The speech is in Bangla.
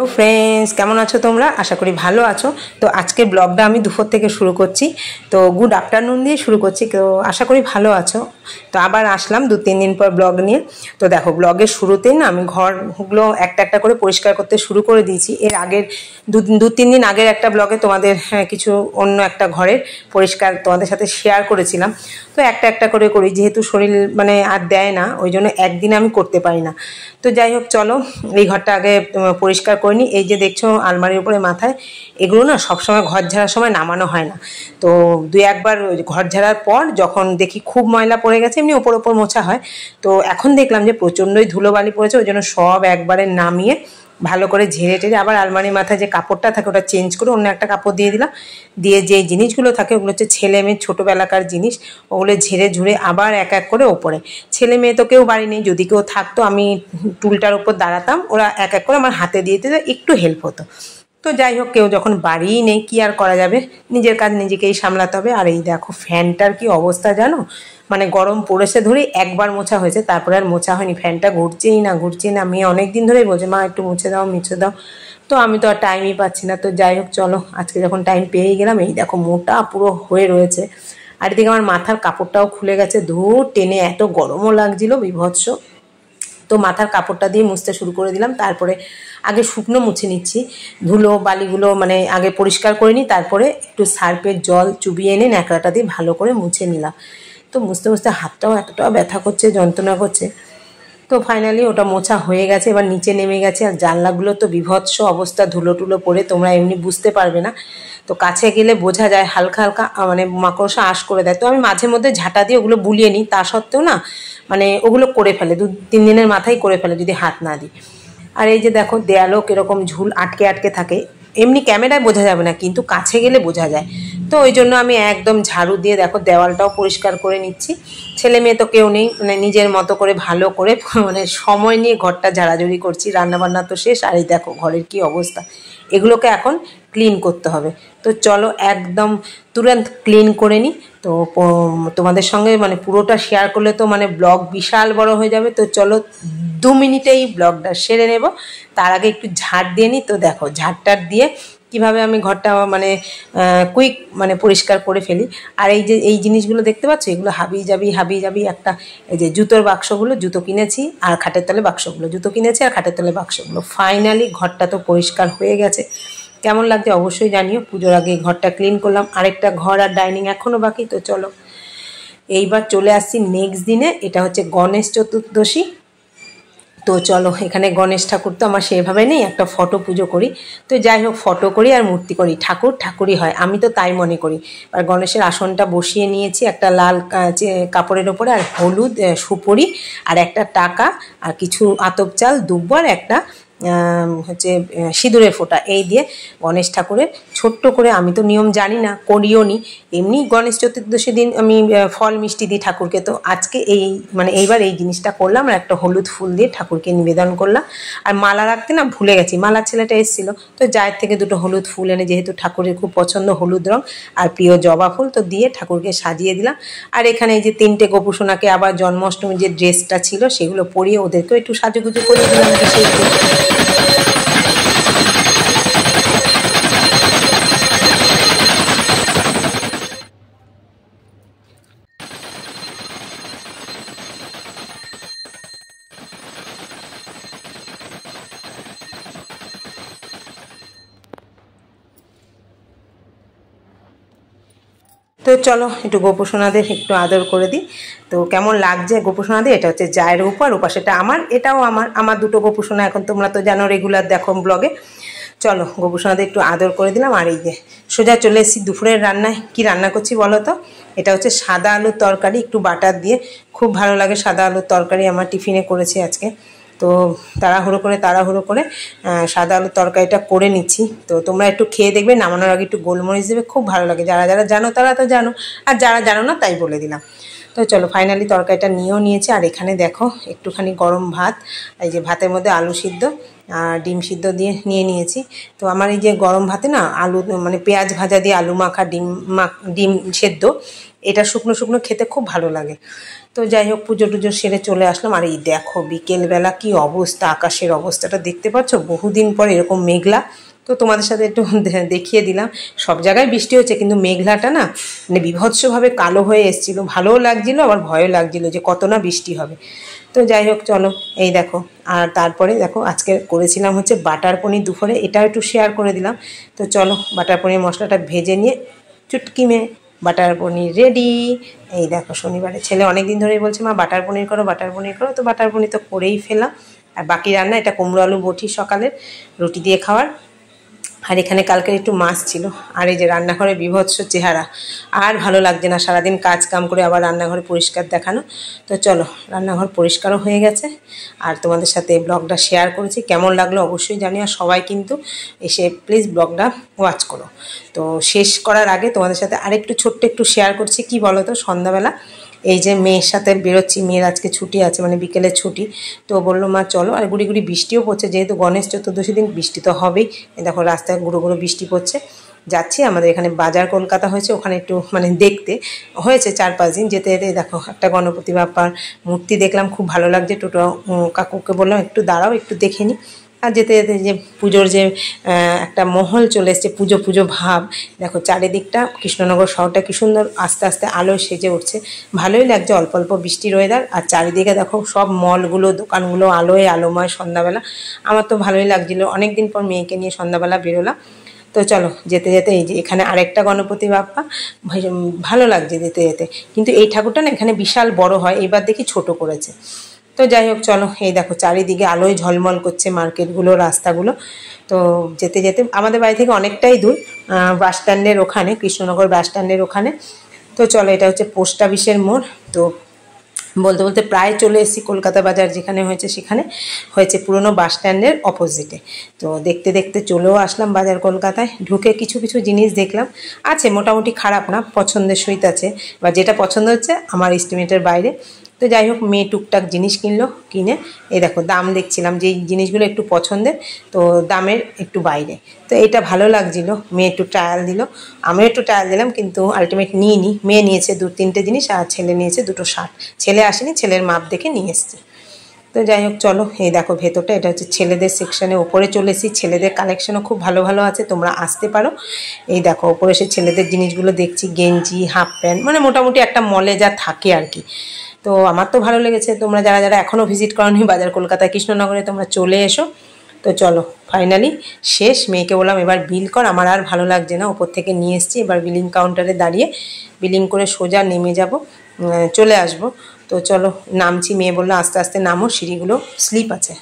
फ्रेंड्स केमन आछो तोमरा आशा करी भालो आछो। तो आज के ब्लगटा आमी दुपुर थेके शुरू करछि। तो गुड आफ्टरनुन दिए शुरू करछि। तो आशा करी भालो आछो। तो आबार आसलाम 2-3 दिन पर ब्लग निये। तो देखो ब्लगेर शुरूतेई ना आमी घरगुलो एकटा एकटा करे परिष्कार करते शुरू करे दिएछि। एर आगेर 2-3 दिन आगेर एकटा ब्लगे तोमादेर किछु अन्य एकटा घरेर परिष्कार तोमादेर साथे शेयार करेछिलाम। तो एकटा एकटा करे करी जेहेतु शरीर माने आर देय ना ओइजोन्नो एकदिन आमी करते पारि ना। तो যাই হোক চলো এই ঘরটা আগে পরিষ্কার করে নি। এই যে দেখছো আলমারির উপরে মাথায় এগুলো না সবসময় ঘর ঝাড়ার সময় নামানো হয় না। তো দুই একবার ঘর ঝাড়ার পর যখন দেখি খুব ময়লা পড়ে গেছে এমনি ওপর ওপর মোছা হয়। তো এখন দেখলাম যে প্রচণ্ডই ধুলোবালি পড়েছে, ওই জন্য সব একবারে নামিয়ে ভালো করে ঝেড়ে টেড়ে আবার আলমারির মাথায় যে কাপড়টা থাকে ওটা চেঞ্জ করে অন্য একটা কাপড় দিয়ে দিলাম। দিয়ে যে জিনিসগুলো থাকে ওগুলো হচ্ছে ছেলে মেয়ের ছোটোবেলাকার জিনিস, ওগুলো ঝেড়ে ঝুড়ে আবার এক এক করে ওপরে। ছেলে মেয়ে তো কেউ বাড়ি নেই, যদি কেউ থাকতো আমি টুলটার উপর দাঁড়াতাম, ওরা এক এক করে আমার হাতে দিয়ে দিতে একটু হেল্প হতো। তো যাই হোক কেউ যখন বাড়িই নেই কি আর করা যাবে, নিজের কাজ নিজেকেই সামলাতে হবে। আর এই দেখো ফ্যানটার কি অবস্থা জানো, মানে গরম পড়েছে ধরে একবার মোছা হয়েছে, তারপরে আর মোছা হয়নি। ফ্যানটা ঘুরছেই না ঘুরছেই না। আমি অনেক দিন ধরেই বলছি মা একটু মুছে দাও মুছে দাও, তো আমি তো আর টাইমই পাচ্ছি না। তো যাই হোক চলো আজকে যখন টাইম পেয়েই গেলাম। এই দেখো মোটা পুরো হয়ে রয়েছে। আর এদিকে আমার মাথার কাপড়টাও খুলে গেছে, ধুর টেনে এত গরমও লাগছিল বিভৎস। তো মাথার কাপড়টা দিয়ে মুছতে শুরু করে দিলাম। তারপরে আগে শুকনো মুছে নিচ্ছি, ধুলো বালিগুলো মানে আগে পরিষ্কার করে নিই, তারপরে একটু সার্ফের জল চুবিয়ে এনে ন্যাকড়াটা দিয়ে ভালো করে মুছে নিলাম। তো মুছতে মুছতে হাতটাও এতটা ব্যথা করছে, যন্ত্রণা করছে। তো ফাইনালি ওটা মোছা হয়ে গেছে, এবার নিচে নেমে গেছে। আর জানলাগুলো তো বিভৎস অবস্থা, ধুলো টুলো পড়ে তোমরা এমনি বুঝতে পারবে না। তো কাছে গেলে বোঝা যায় হালকা হালকা মানে মাকড়সা আঁশ করে দেয়। তো আমি মাঝে মধ্যে ঝাঁটা দিয়ে ওগুলো বুলিয়ে নিই, তা সত্ত্বেও না মানে ওগুলো করে ফেলে, 2-3 দিনের মাথায় করে ফেলে যদি হাত না দিই। আর এই যে দেখো দেয়ালও কীরকম ঝুল আটকে আটকে থাকে, এমনি ক্যামেরায় বোঝা যাবে না কিন্তু কাছে গেলে বোঝা যায়। তো ওই জন্য আমি একদম ঝাড়ু দিয়ে দেখো দেওয়ালটাও পরিষ্কার করে নিচ্ছি। ছেলে মেয়ে তো কেউ নেই, মানে নিজের মতো করে ভালো করে মানে সময় নিয়ে ঘরটা ঝাড়াঝুড়ি করছি। রান্নাবান্না তো শেষ, আর এই দেখো ঘরের কি অবস্থা, এগুলোকে এখন ক্লিন করতে হবে। তো চলো একদম তুরন্ত ক্লিন করে নিই। তো তোমাদের সঙ্গে মানে পুরোটা শেয়ার করলে তো মানে ব্লগ বিশাল বড় হয়ে যাবে। তো চলো 2 মিনিটেই ব্লগটা সেরে নেব। তার আগে একটু ঝাড় দিয়ে নিই। তো দেখো ঝাড়টার দিয়ে কিভাবে আমি ঘরটা মানে কুইক মানে পরিষ্কার করে ফেলি। আর এই যে এই জিনিসগুলো দেখতে পাচ্ছ এগুলো হাবি যাবি একটা, এই যে জুতোর বাক্সগুলো, জুতো কিনেছি আর খাটের তলে বাক্সগুলো, জুতো কিনেছি আর খাটের তলে বাক্সগুলো। ফাইনালি ঘরটা তো পরিষ্কার হয়ে গেছে। কেমন লাগছে অবশ্যই জানিও। পুজোর আগে ঘরটা ক্লিন করলাম, আরেকটা ঘর আর ডাইনিং এখনও বাকি। তো চলো এইবার চলে আসছি নেক্সট দিনে, এটা হচ্ছে গণেশ চতুর্দশী। তো চলো এখানে গণেশ ঠাকুর তো আমার সেভাবে নেই, একটা ফটো পুজো করি। তো যাই হোক ফটো করি আর মূর্তি করি, ঠাকুর ঠাকুরই হয়, আমি তো তাই মনে করি। আর গণেশের আসনটা বসিয়ে নিয়েছি একটা লাল কাপড়ের ওপরে, আর হলুদ সুপুরি আর একটা টাকা আর কিছু আতপ চাল দুব্ব আর একটা হচ্ছে সিঁদুরের ফোঁটা, এই দিয়ে গণেশ ঠাকুরের ছোট্ট করে, আমি তো নিয়ম জানি না করিও নি, এমনি গণেশ চতুর্দশী দিন আমি ফল মিষ্টি দিই ঠাকুরকে। তো আজকে এই মানে এইবার এই জিনিসটা করলাম আর একটা হলুদ ফুল দিয়ে ঠাকুরকে নিবেদন করলাম। আর মালা রাখতে না ভুলে গেছি, মালার ছেলেটা এসেছিলো, তো জায়ের থেকে 2টো হলুদ ফুল এনে, যেহেতু ঠাকুরের খুব পছন্দ হলুদ রং আর প্রিয় জবা ফুল, তো দিয়ে ঠাকুরকে সাজিয়ে দিলাম। আর এখানে এই যে 3টে গোপুসোনাকে আবার জন্মাষ্টমীর যে ড্রেসটা ছিল সেগুলো পরিয়ে ওদেরকেও একটু সাজুগুজু করে দিলাম বিশেষ। তো চলো একটু গোপুসোনাদের একটু আদর করে দিই। তো কেমন লাগছে গোপুসোনাদের, এটা হচ্ছে জায়ের উপর, ওপাশেটা আমার, এটাও আমার 2টো গোপুসোনা। এখন তোমরা তো জানো রেগুলার দেখো ব্লগে। চলো গোপুসোনাদের একটু আদর করে দিলাম। আর এই যে সোজা চলে এসেছি দুপুরের রান্নায়। কি রান্না করছি বলো তো? এটা হচ্ছে সাদা আলুর তরকারি, একটু বাটার দিয়ে, খুব ভালো লাগে সাদা আলুর তরকারি। আমার টিফিনে করেছি আজকে। তো তাড়াহুড়ো করে সাদা আলুর তরকারিটা করে নিচ্ছি। তো তোমরা একটু খেয়ে দেখবে, নামানোর আগে একটু গোলমরিচ দেবে, খুব ভালো লাগে। যারা যারা জানো তারা তো জানো, আর যারা জানো না তাই বলে দিলাম। তো চলো ফাইনালি তরকারিটা নিয়েও নিয়েছি। আর এখানে দেখো একটুখানি গরম ভাত, এই যে ভাতের মধ্যে আলু সিদ্ধ আর ডিম সিদ্ধ দিয়ে নিয়েছি। তো আমার এই যে গরম ভাতে না আলু মানে পেঁয়াজ ভাজা দিয়ে আলু মাখা ডিম সেদ্ধ, এটা শুকনো শুকনো খেতে খুব ভালো লাগে। তো যাই হোক, পুজো টুজো সেরে চলে আসলাম। আর এই দেখো বিকেলবেলা কি অবস্থা, আকাশের অবস্থাটা দেখতে পাচ্ছ, বহুদিন পর এরকম মেঘলা। তো তোমাদের সাথে একটু দেখিয়ে দিলাম। সব জায়গায় বৃষ্টি হচ্ছে, কিন্তু মেঘলাটা না মানে বিভৎসভাবে কালো হয়ে এসেছিলো। ভালোও লাগছিলো, আবার ভয়ও লাগছিলো যে কত না বৃষ্টি হবে। তো যাই হোক চলো, এই দেখো। আর তারপরে দেখো আজকে করেছিলাম হচ্ছে বাটার পনির দুপুরে, এটাও একটু শেয়ার করে দিলাম। তো চলো, বাটার পনির মশলাটা ভেজে নিয়ে চুটকি মেয়ে বাটার পনির রেডি। এই দেখো, শনিবারে ছেলে অনেক দিন ধরেই বলছে মা বাটার পনির করো, বাটার পনির করো। তো বাটার পনির তো করেই ফেলাম। আর বাকি রান্না এটা কুমড়ো আলু বটি সকালের রুটি দিয়ে খাওয়ার। আর এখানে কালকের একটু মাছ ছিল। আর এই যে রান্নাঘরে বিভৎস চেহারা, আর ভালো লাগছে না সারাদিন কাজ কাম করে আবার রান্নাঘরে পরিষ্কার দেখানো। তো চলো, রান্নাঘর পরিষ্কারও হয়ে গেছে। আর তোমাদের সাথে ব্লগটা শেয়ার করেছি, কেমন লাগলো অবশ্যই জানি। আর সবাই কিন্তু এসে প্লিজ ব্লগটা ওয়াচ করো। তো শেষ করার আগে তোমাদের সাথে আরেকটু ছোট্ট একটু শেয়ার করছি। কি বলো তো, সন্ধ্যাবেলা এই যে মেয়ের সাথে বেরোচ্ছি, মেয়ের আজকে ছুটি আছে, মানে বিকেলের ছুটি। তো বললো মা চলো। আর গুড়ি গুড়ি বৃষ্টিও পড়ছে, যেহেতু গণেশ চতুর্দশী দিন বৃষ্টি তো হবেই। দেখো রাস্তায় গুঁড়ো গুঁড়ো বৃষ্টি পড়ছে। যাচ্ছি, আমাদের এখানে বাজার কলকাতা হয়েছে, ওখানে একটু মানে দেখতে হয়েছে 4-5 দিন। যেতে যেতে দেখো একটা গণপতি বাপ্পার মূর্তি দেখলাম, খুব ভালো লাগছে। টোটো কাকুকে বললাম একটু দাঁড়াও, একটু দেখে নিই। আর যেতে যেতে যে পুজোর যে একটা মহল চলে এসছে, পুজো পুজো ভাব। দেখো চারিদিকটা কৃষ্ণনগর শহরটা কি সুন্দর আস্তে আস্তে আলোয় সেজে উঠছে, ভালোই লাগছে। অল্প অল্প বৃষ্টির ওয়েদার। আর চারিদিকে দেখো সব মলগুলো দোকানগুলো আলোয় আলোময় সন্ধ্যাবেলা। আমার তো ভালোই লাগছিলো, অনেক দিন পর মেয়েকে নিয়ে সন্ধ্যাবেলা বেরোলাম। তো চলো, যেতে যেতে এই যে এখানে আরেকটা গণপতি বাপ্পা, ভালো লাগছে যেতে যেতে। কিন্তু এই ঠাকুরটা না এখানে বিশাল বড় হয়, এবার দেখি ছোট করেছে। তো যাই হোক চলো, এই দেখো চারিদিকে আলোয় ঝলমল করছে মার্কেটগুলো, রাস্তাগুলো। তো যেতে যেতে আমাদের বাড়ি থেকে অনেকটাই দূর, বাস স্ট্যান্ডের ওখানে, কৃষ্ণনগর বাস স্ট্যান্ডের ওখানে। তো চলো, এটা হচ্ছে পোস্ট অফিসের মোড়। তো বলতে বলতে প্রায় চলে এসেছি কলকাতা বাজার যেখানে হয়েছে, সেখানে হয়েছে পুরনো বাস স্ট্যান্ডের অপোজিটে। তো দেখতে দেখতে চলেও আসলাম বাজার কলকাতায়। ঢুকে কিছু কিছু জিনিস দেখলাম, আছে মোটামুটি খারাপ না, পছন্দের সহিত আছে, বা যেটা পছন্দ হচ্ছে আমার এস্টিমেটের বাইরে। তো যাই হোক, মেয়ে টুকটাক জিনিস কিনলো, কিনে এই দেখো দাম দেখছিলাম, যে জিনিসগুলো একটু পছন্দের তো দামের একটু বাইরে। তো এটা ভালো লাগছিলো, মেয়ে একটু ট্রায়াল দিল, আমিও একটু ট্রায়াল দিলাম, কিন্তু আলটিমেট নিইনি। মেয়ে নিয়েছে 2-3টে জিনিস, আর ছেলে নিয়েছে 2টো শার্ট। ছেলে আসেনি, ছেলের মাপ দেখে নিয়ে এসছে। তো যাই হোক চলো, এই দেখো ভেতরটা, এটা হচ্ছে ছেলেদের সেকশানে। ওপরে চলে এসেছি, ছেলেদের কালেকশনও খুব ভালো ভালো আছে, তোমরা আসতে পারো। এই দেখো ওপরে সে ছেলেদের জিনিসগুলো দেখছি, গেঞ্জি, হাফ প্যান্ট, মানে মোটামুটি একটা মলে যা থাকে আর কি। তো আমার তো ভালো লেগেছে। তোমরা যারা যারা এখনও ভিজিট করোনি বাজার কলকাতায় কৃষ্ণনগরে, তোমরা চলে এসো। তো চলো, ফাইনালি শেষ। মেয়েকে বললাম এবার বিল কর, আমার আর ভালো লাগছে না। ওপর থেকে নিয়ে এসেছি, এবার বিলিং কাউন্টারে দাঁড়িয়ে বিলিং করে সোজা নেমে যাব, চলে আসব। তো চলো নামছি, মেয়ে বললো আস্তে আস্তে নামো, সিঁড়িগুলো স্লিপ আছে।